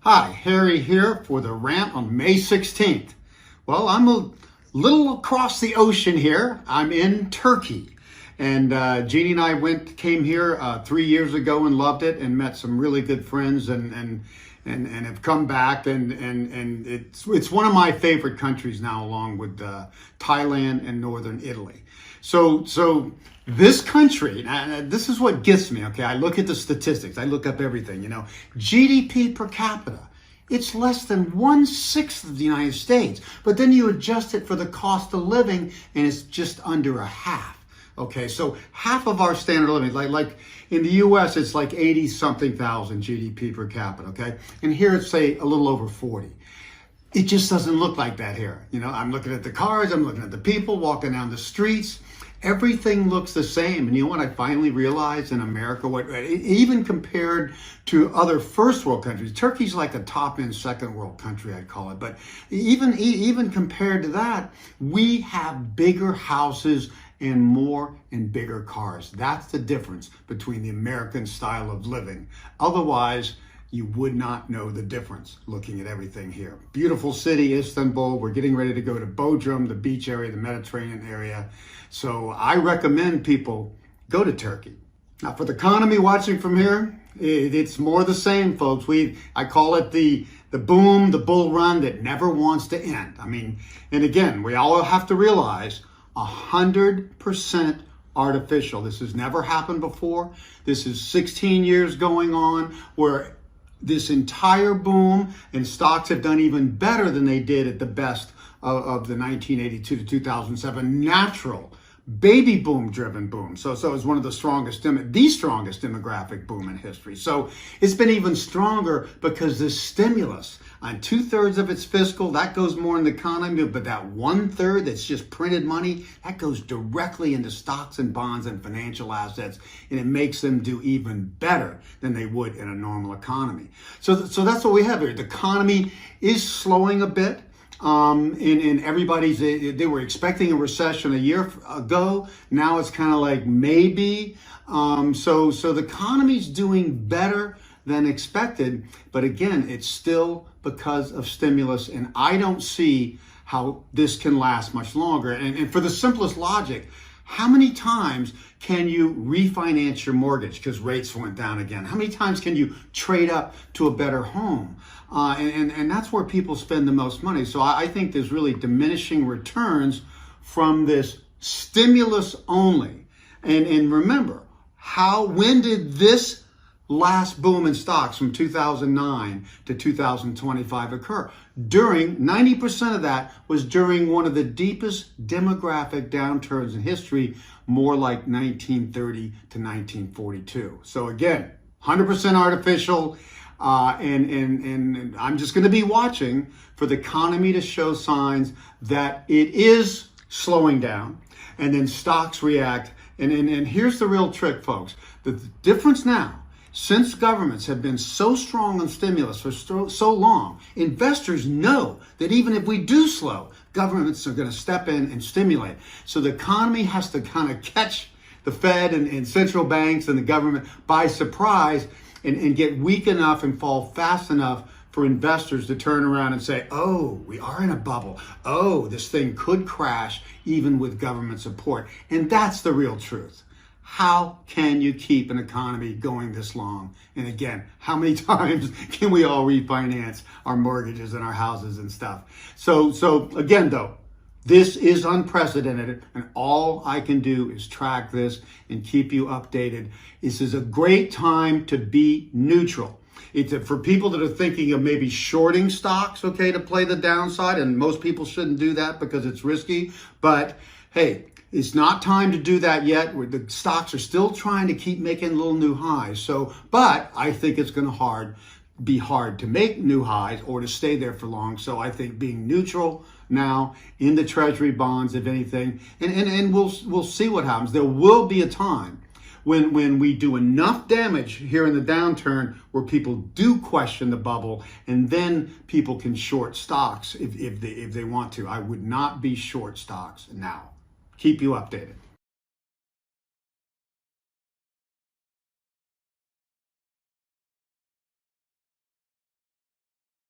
Hi, Harry here for the Rant on May 16th. Well, I'm a little across the ocean here. I'm in Turkey. And Jeannie and I came here 3 years ago and loved it and met some really good friends and have come back. And it's one of my favorite countries now, along with Thailand and Northern Italy. So this country, this is what gets me, okay? I look at the statistics. I look up everything, GDP per capita. It's less than 1/6 of the United States. But then you adjust it for the cost of living, and it's just under a half. Okay, so half of our standard of living, like in the U.S., it's like 80-something thousand GDP per capita, okay? And here it's, say, a little over 40. It just doesn't look like that here. I'm looking at the cars, I'm looking at the people walking down the streets. Everything looks the same. And you know what I finally realized in America, even compared to other first world countries, Turkey's like a top-end second world country, I'd call it. But even compared to that, we have bigger houses and more and bigger cars. That's the difference between the American style of living. Otherwise, you would not know the difference looking at everything here. Beautiful city, Istanbul. We're getting ready to go to Bodrum, the beach area, the Mediterranean area. So I recommend people go to Turkey. Now for the economy watching from here, it's more the same, folks. I call it the boom, the bull run that never wants to end. And again, we all have to realize 100% artificial. This has never happened before. This is 16 years going on where this entire boom and stocks have done even better than they did at the best of the 1982 to 2007 natural baby boom driven boom. So it's one of the strongest demographic boom in history. So it's been even stronger because the stimulus on 2/3 of its fiscal, that goes more in the economy, but that 1/3 that's just printed money, that goes directly into stocks and bonds and financial assets, and it makes them do even better than they would in a normal economy. So that's what we have here. The economy is slowing a bit. And they were expecting a recession a year ago. Now it's kind of like maybe. So the economy's doing better than expected. But again, it's still because of stimulus. And I don't see how this can last much longer. And for the simplest logic, how many times can you refinance your mortgage because rates went down again? How many times can you trade up to a better home? And that's where people spend the most money. So I think there's really diminishing returns from this stimulus only. And remember, when did this last boom in stocks from 2009 to 2025 occur? 90% of that was during one of the deepest demographic downturns in history, more like 1930 to 1942. So again, 100% artificial. And I'm just going to be watching for the economy to show signs that it is slowing down, and then stocks react. And here's the real trick, folks. The difference now, since governments have been so strong on stimulus for so long, investors know that even if we do slow, governments are going to step in and stimulate. So the economy has to kind of catch the Fed and central banks and the government by surprise and get weak enough and fall fast enough for investors to turn around and say, oh, we are in a bubble. Oh, this thing could crash even with government support. And that's the real truth. How can you keep an economy going this long? And again, how many times can we all refinance our mortgages and our houses and stuff? So again, though, this is unprecedented, and all I can do is track this and keep you updated. This is a great time to be neutral. It's for people that are thinking of maybe shorting stocks, okay, to play the downside, and most people shouldn't do that because it's risky. But hey, it's not time to do that yet. The stocks are still trying to keep making little new highs. But I think it's going to be hard to make new highs or to stay there for long. So I think being neutral now in the treasury bonds, if anything, and we'll see what happens. There will be a time when we do enough damage here in the downturn where people do question the bubble, and then people can short stocks if they want to. I would not be short stocks now. Keep you updated.